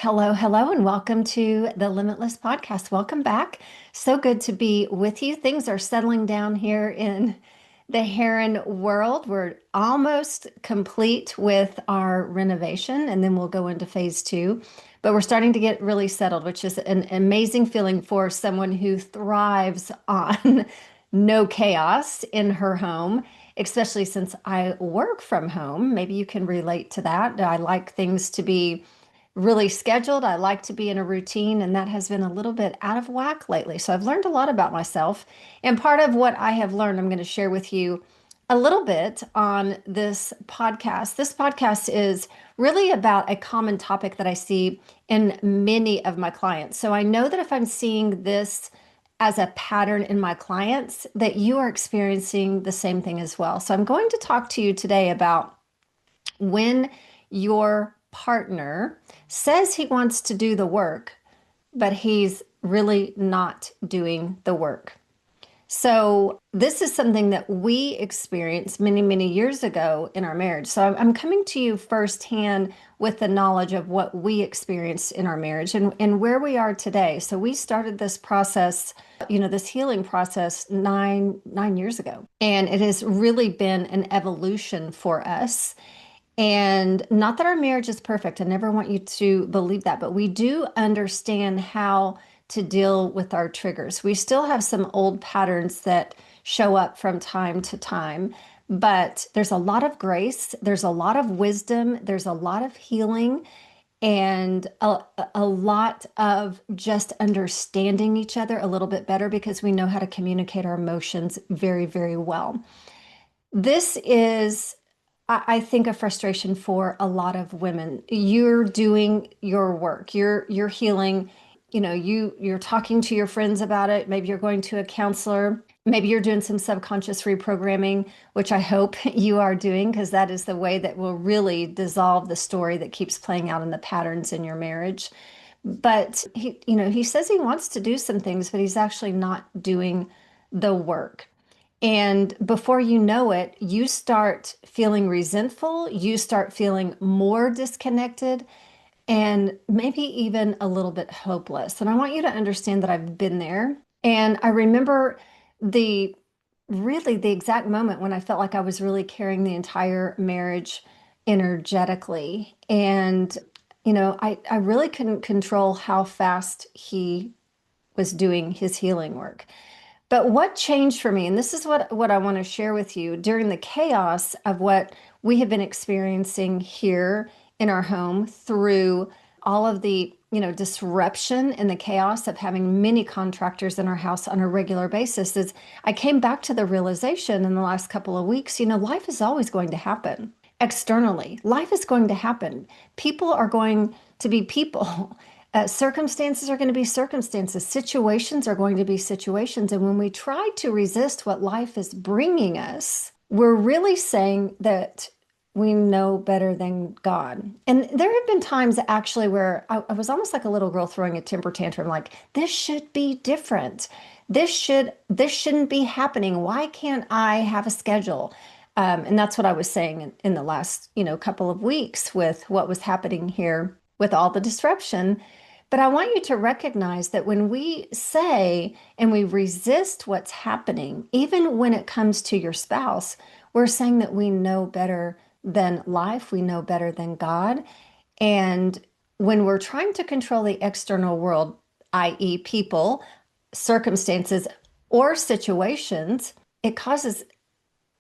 Hello, hello, and welcome to the Limitless Podcast. Welcome back. So good to be with you. Things are settling down here in the Heron world. We're almost complete with our renovation, and then we'll go into phase two. But we're starting to get really settled, which is an amazing feeling for someone who thrives on no chaos in her home, especially since I work from home. Maybe you can relate to that. I like things to be really scheduled. I like to be in a routine, and that has been a little bit out of whack lately. So I've learned a lot about myself. And part of what I have learned, I'm going to share with you a little bit on this podcast. This podcast is really about a common topic that I see in many of my clients. So I know that if I'm seeing this as a pattern in my clients, that you are experiencing the same thing as well. So I'm going to talk to you today about when your partner says he wants to do the work, but he's really not doing the work. So, this is something that we experienced many, many years ago in our marriage. So, I'm coming to you firsthand with the knowledge of what we experienced in our marriage and where we are today. So, we started this process, this healing process nine years ago. And it has really been an evolution for us. And not that our marriage is perfect. I never want you to believe that, but we do understand how to deal with our triggers. We still have some old patterns that show up from time to time, but there's a lot of grace, there's a lot of wisdom, there's a lot of healing, and a lot of just understanding each other a little bit better because we know how to communicate our emotions very, very well. This is I think a frustration for a lot of women. You're doing your work. You're healing. You're talking to your friends about it. Maybe you're going to a counselor. Maybe you're doing some subconscious reprogramming, which I hope you are doing because that is the way that will really dissolve the story that keeps playing out in the patterns in your marriage. But he says he wants to do some things, but he's actually not doing the work. And before you know it, you start feeling resentful, you start feeling more disconnected, and maybe even a little bit hopeless. And I want you to understand that I've been there. And I remember the really the exact moment when I felt like I was really carrying the entire marriage energetically. And, I really couldn't control how fast he was doing his healing work. But what changed for me, and this is what I want to share with you during the chaos of what we have been experiencing here in our home through all of the, disruption and the chaos of having many contractors in our house on a regular basis, is I came back to the realization in the last couple of weeks, life is always going to happen externally. Life is going to happen. People are going to be people. Circumstances are going to be circumstances. Situations are going to be situations. And when we try to resist what life is bringing us, we're really saying that we know better than God. And there have been times actually where I was almost like a little girl throwing a temper tantrum, like, this should be different. This shouldn't be happening. Why can't I have a schedule? And that's what I was saying in the last, couple of weeks with what was happening here with all the disruption. But I want you to recognize that when we say and we resist what's happening, even when it comes to your spouse, we're saying that we know better than life, we know better than God. And when we're trying to control the external world, i.e., people, circumstances, or situations, it causes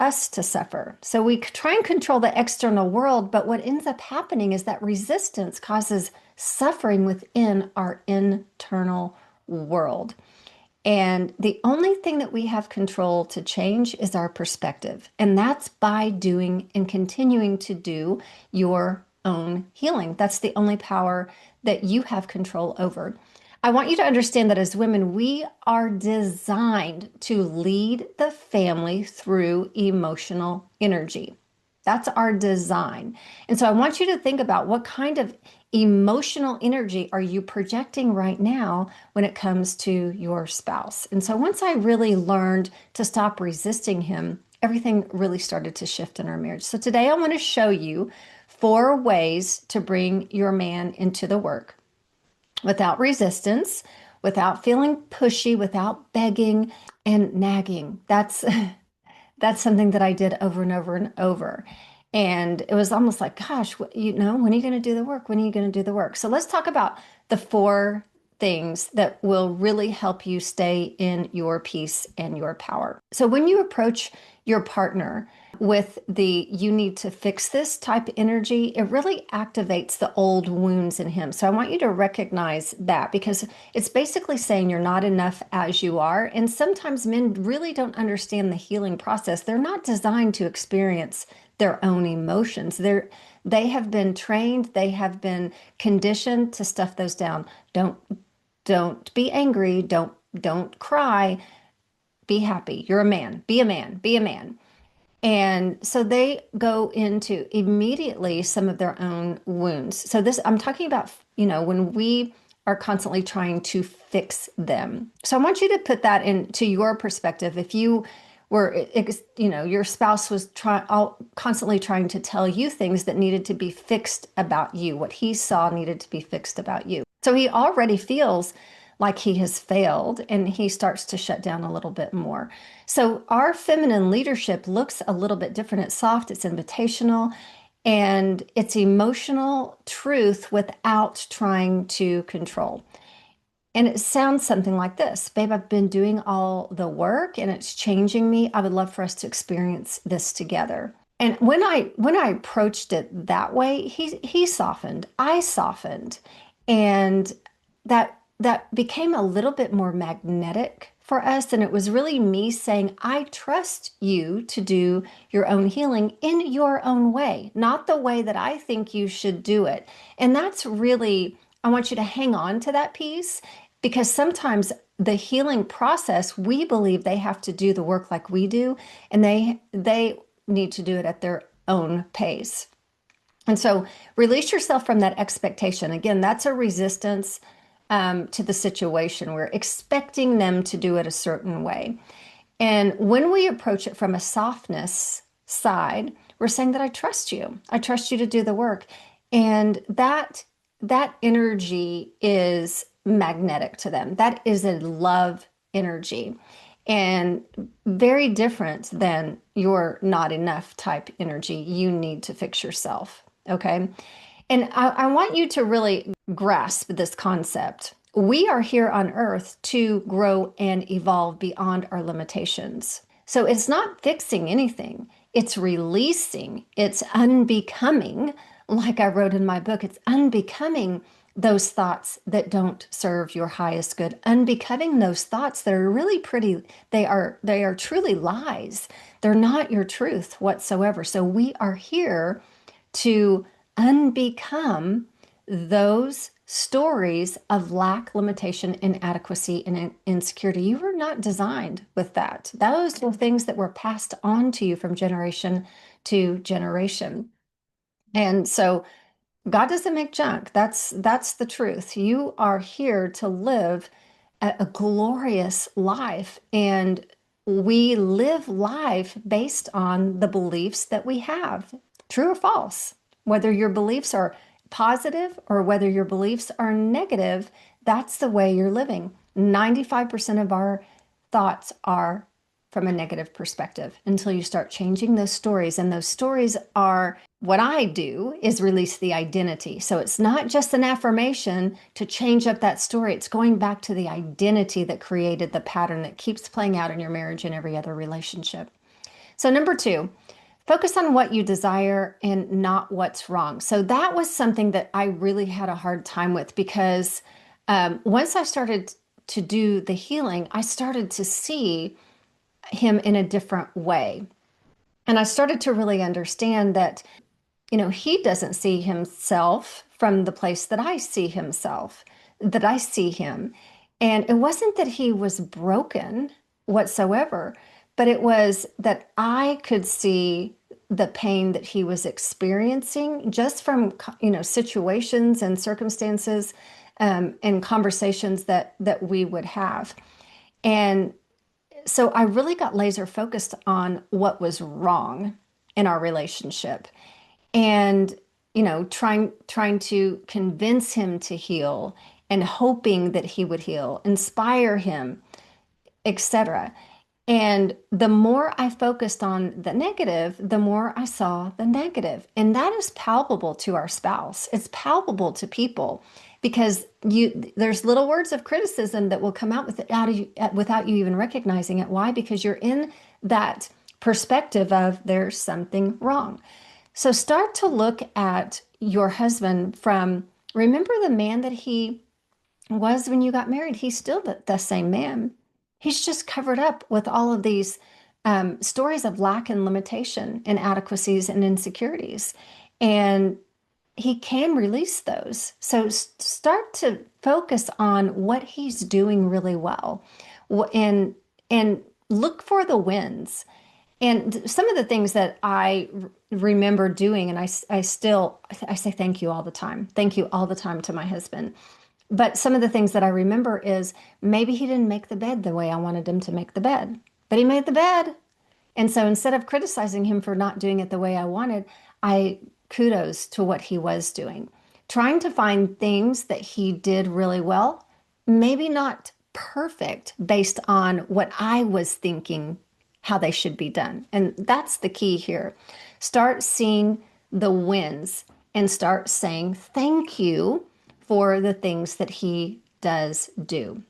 us to suffer. So we try and control the external world, but what ends up happening is that resistance causes suffering within our internal world. And the only thing that we have control to change is our perspective. And that's by doing and continuing to do your own healing. That's the only power that you have control over. I want you to understand that as women, we are designed to lead the family through emotional energy. That's our design. And so I want you to think about what kind of emotional energy are you projecting right now when it comes to your spouse. And so once I really learned to stop resisting him, everything really started to shift in our marriage. So today I want to show you 4 ways to bring your man into the work. without resistance, without feeling pushy, without begging and nagging. That's something that I did over and over and over. And it was almost like, gosh, when are you going to do the work? When are you going to do the work? So let's talk about the four things that will really help you stay in your peace and your power. So when you approach your partner with the you need to fix this type energy, it really activates the old wounds in him. So I want you to recognize that because it's basically saying you're not enough as you are. And sometimes men really don't understand the healing process. They're not designed to experience their own emotions. They have been trained, they have been conditioned to stuff those down. Don't be angry, don't cry, be happy. You're a man. Be a man. Be a man. And so they go into immediately some of their own wounds. So this, I'm talking about, when we are constantly trying to fix them. So I want you to put that into your perspective. If you were, your spouse was constantly trying to tell you things that needed to be fixed about you, what he saw needed to be fixed about you. So he already feels like he has failed and he starts to shut down a little bit more. So our feminine leadership looks a little bit different. It's soft, it's invitational, and it's emotional truth without trying to control. And it sounds something like this: Babe, I've been doing all the work and it's changing me. I would love for us to experience this together. And when I approached it that way, he softened, I softened, and that became a little bit more magnetic for us. And it was really me saying, I trust you to do your own healing in your own way, not the way that I think you should do it. And that's really, I want you to hang on to that piece because sometimes the healing process, we believe they have to do the work like we do, and they need to do it at their own pace. And so release yourself from that expectation. Again, that's a resistance to the situation. We're expecting them to do it a certain way. And when we approach it from a softness side, we're saying that I trust you. I trust you to do the work. And that energy is magnetic to them. That is a love energy and very different than your not enough type energy. You need to fix yourself. Okay. And I want you to really grasp this concept. We are here on earth to grow and evolve beyond our limitations. So it's not fixing anything, it's releasing, it's unbecoming. Like I wrote in my book, it's unbecoming those thoughts that don't serve your highest good, unbecoming those thoughts that are really pretty. They are truly lies. They're not your truth whatsoever. So we are here to unbecome those stories of lack, limitation, inadequacy, and insecurity. You were not designed with that. Those were things that were passed on to you from generation to generation. And so God doesn't make junk. That's the truth. You are here to live a glorious life, and we live life based on the beliefs that we have, true or false. Whether your beliefs are positive or whether your beliefs are negative, that's the way you're living. 95% of our thoughts are from a negative perspective until you start changing those stories. And those stories are what I do is release the identity. So it's not just an affirmation to change up that story. It's going back to the identity that created the pattern that keeps playing out in your marriage and every other relationship. So number two, focus on what you desire and not what's wrong. So that was something that I really had a hard time with because once I started to do the healing, I started to see him in a different way. And I started to really understand that, he doesn't see himself from the place that I see himself, that I see him. And it wasn't that he was broken whatsoever, but it was that I could see the pain that he was experiencing just from, situations and circumstances and conversations that we would have. And so I really got laser focused on what was wrong in our relationship and trying to convince him to heal and hoping that he would heal, inspire him, etc. And the more I focused on the negative, the more I saw the negative. And that is palpable to our spouse. It's palpable to people because there's little words of criticism that will come out without you even recognizing it. Why? Because you're in that perspective of there's something wrong. So start to look at your husband from, remember the man that he was when you got married. He's still the same man. He's just covered up with all of these stories of lack and limitation, inadequacies and insecurities. And he can release those. So start to focus on what he's doing really well and look for the wins. And some of the things that I remember doing, and I say thank you all the time. Thank you all the time to my husband. But some of the things that I remember is maybe he didn't make the bed the way I wanted him to make the bed, but he made the bed. And so instead of criticizing him for not doing it the way I wanted, I kudos to what he was doing, trying to find things that he did really well, maybe not perfect based on what I was thinking how they should be done. And that's the key here. Start seeing the wins and start saying thank you for the things that he does do.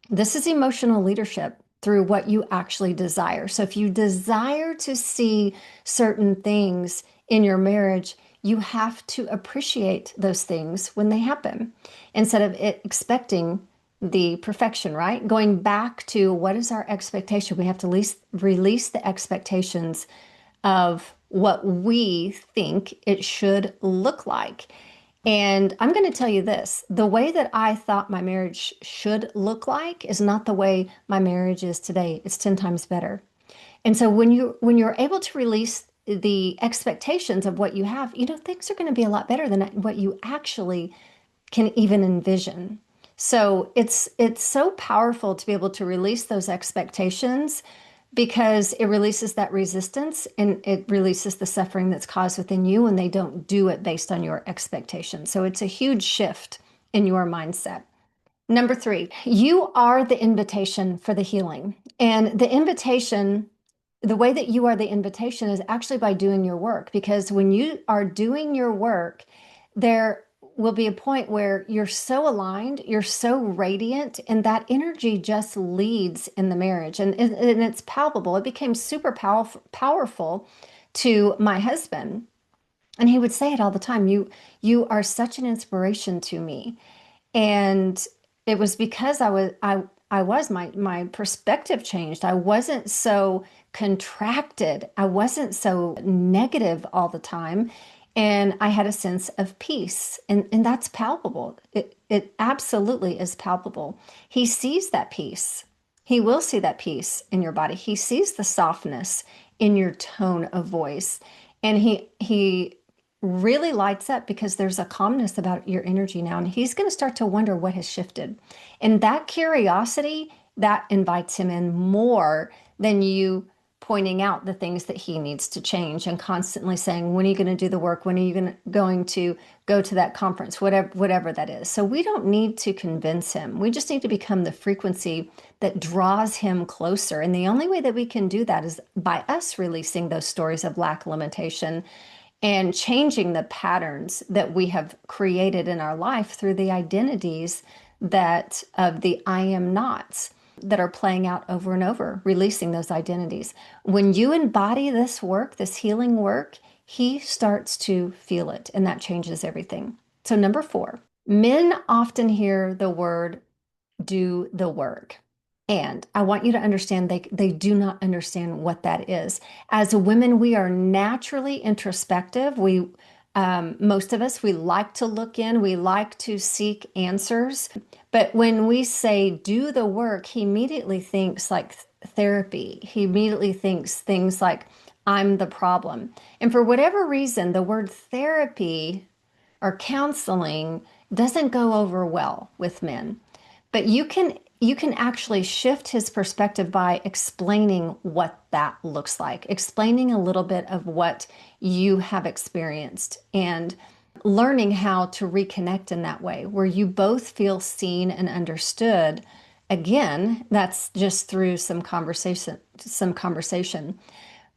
This is emotional leadership through what you actually desire. So if you desire to see certain things in your marriage, you have to appreciate those things when they happen instead of expecting the perfection, right? Going back to what is our expectation? We have to release the expectations of what we think it should look like. And I'm going to tell you this, the way that I thought my marriage should look like is not the way my marriage is today. It's 10 times better. And so when you're able to release the expectations of what you have, things are going to be a lot better than what you actually can even envision. So it's so powerful to be able to release those expectations because it releases that resistance and it releases the suffering that's caused within you when they don't do it based on your expectations. So it's a huge shift in your mindset. Number 3, you are the invitation for the healing. And the way that you are the invitation is actually by doing your work, because when you are doing your work, there will be a point where you're so aligned, you're so radiant, and that energy just leads in the marriage. And it's palpable. It became super powerful to my husband. And he would say it all the time. You are such an inspiration to me. And it was because my perspective changed. I wasn't so contracted. I wasn't so negative all the time. And I had a sense of peace. And that's palpable. It absolutely is palpable. He sees that peace. He will see that peace in your body. He sees the softness in your tone of voice. And he really lights up because there's a calmness about your energy now. And he's going to start to wonder what has shifted. And that curiosity, that invites him in more than you pointing out the things that he needs to change and constantly saying, when are you going to do the work? When are you going to go to that conference? Whatever that is. So we don't need to convince him. We just need to become the frequency that draws him closer. And the only way that we can do that is by us releasing those stories of lack, limitation, and changing the patterns that we have created in our life through the identities that of the I am nots that are playing out over and over, releasing those identities. When you embody this work, this healing work, he starts to feel it, and that changes everything. So number 4, men often hear the word do the work. And I want you to understand they do not understand what that is. As women, we are naturally introspective. Most of us, we like to look in, we like to seek answers. But when we say do the work, he immediately thinks like therapy. He immediately thinks things like I'm the problem. And for whatever reason, the word therapy or counseling doesn't go over well with men. But you can actually shift his perspective by explaining what that looks like, explaining a little bit of what you have experienced and learning how to reconnect in that way, where you both feel seen and understood. Again, that's just through some conversation.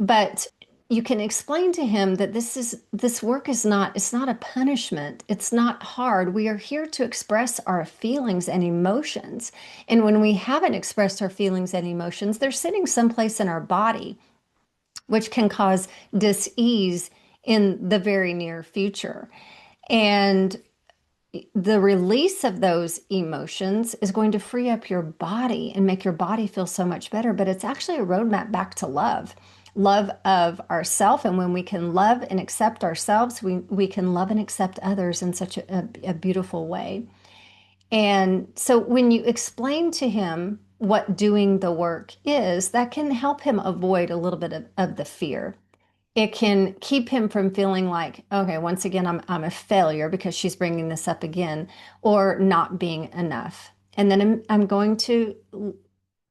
But you can explain to him that this work is not, it's not a punishment. It's not hard. We are here to express our feelings and emotions. And when we haven't expressed our feelings and emotions, they're sitting someplace in our body, which can cause dis-ease in the very near future. And the release of those emotions is going to free up your body and make your body feel so much better. But it's actually a roadmap back to love, love of ourself. And when we can love and accept ourselves, we can love and accept others in such a beautiful way. And so when you explain to him what doing the work is, that can help him avoid a little bit of the fear. It can keep him from feeling like, okay, once again, I'm a failure because she's bringing this up again, or not being enough. And then I'm going to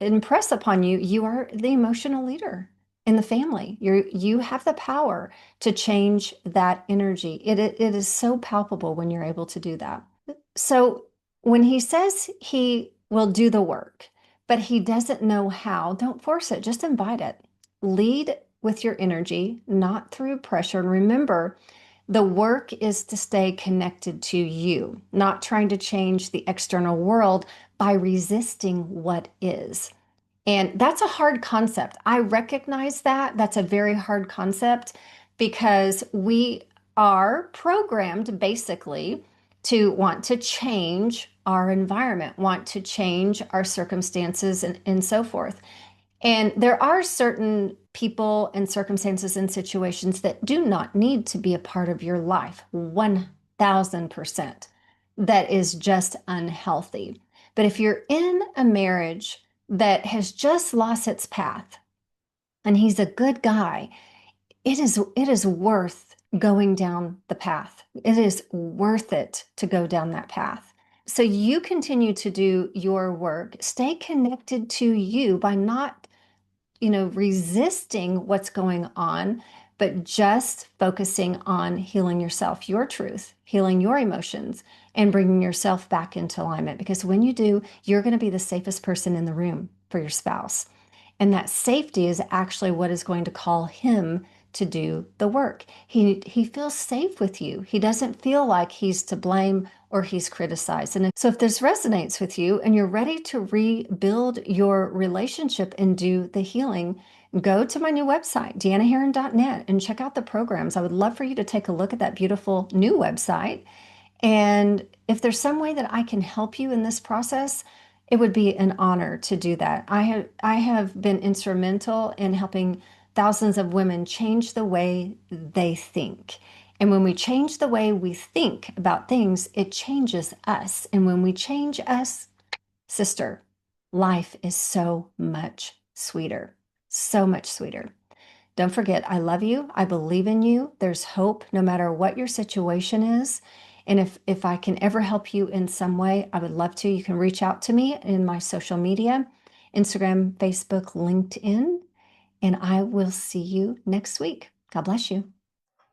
impress upon you, you are the emotional leader in the family. You have the power to change that energy. It is so palpable when you're able to do that. So when he says he will do the work, but he doesn't know how, don't force it, just invite it. Lead with your energy, not through pressure. And remember, the work is to stay connected to you, not trying to change the external world by resisting what is. And that's a hard concept. I recognize that. That's a very hard concept because we are programmed basically to want to change our environment, want to change our circumstances, and so forth. And there are certain people and circumstances and situations that do not need to be a part of your life, 1000%. That is just unhealthy. But if you're in a marriage that has just lost its path and he's a good guy, it is worth going down the path. It is worth it to go down that path. So you continue to do your work, stay connected to you by not resisting what's going on, but just focusing on healing yourself, your truth, healing your emotions, and bringing yourself back into alignment. Because when you do, you're going to be the safest person in the room for your spouse. And that safety is actually what is going to call him to do the work. He feels safe with you. He doesn't feel like he's to blame or he's criticized. And so if this resonates with you and you're ready to rebuild your relationship and do the healing, go to my new website, deannaherron.net, and check out the programs. I would love for you to take a look at that beautiful new website. And if there's some way that I can help you in this process, it would be an honor to do that. I have been instrumental in helping thousands of women change the way they think. And when we change the way we think about things, it changes us. And when we change us, sister, life is so much sweeter, so much sweeter. Don't forget, I love you. I believe in you. There's hope no matter what your situation is. And if I can ever help you in some way, I would love to. You can reach out to me in my social media, Instagram, Facebook, LinkedIn, and I will see you next week. God bless you.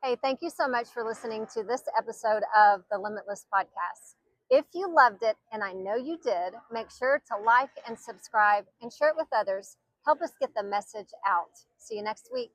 Hey, thank you so much for listening to this episode of the Limitless Podcast. If you loved it, and I know you did, make sure to like and subscribe and share it with others. Help us get the message out. See you next week.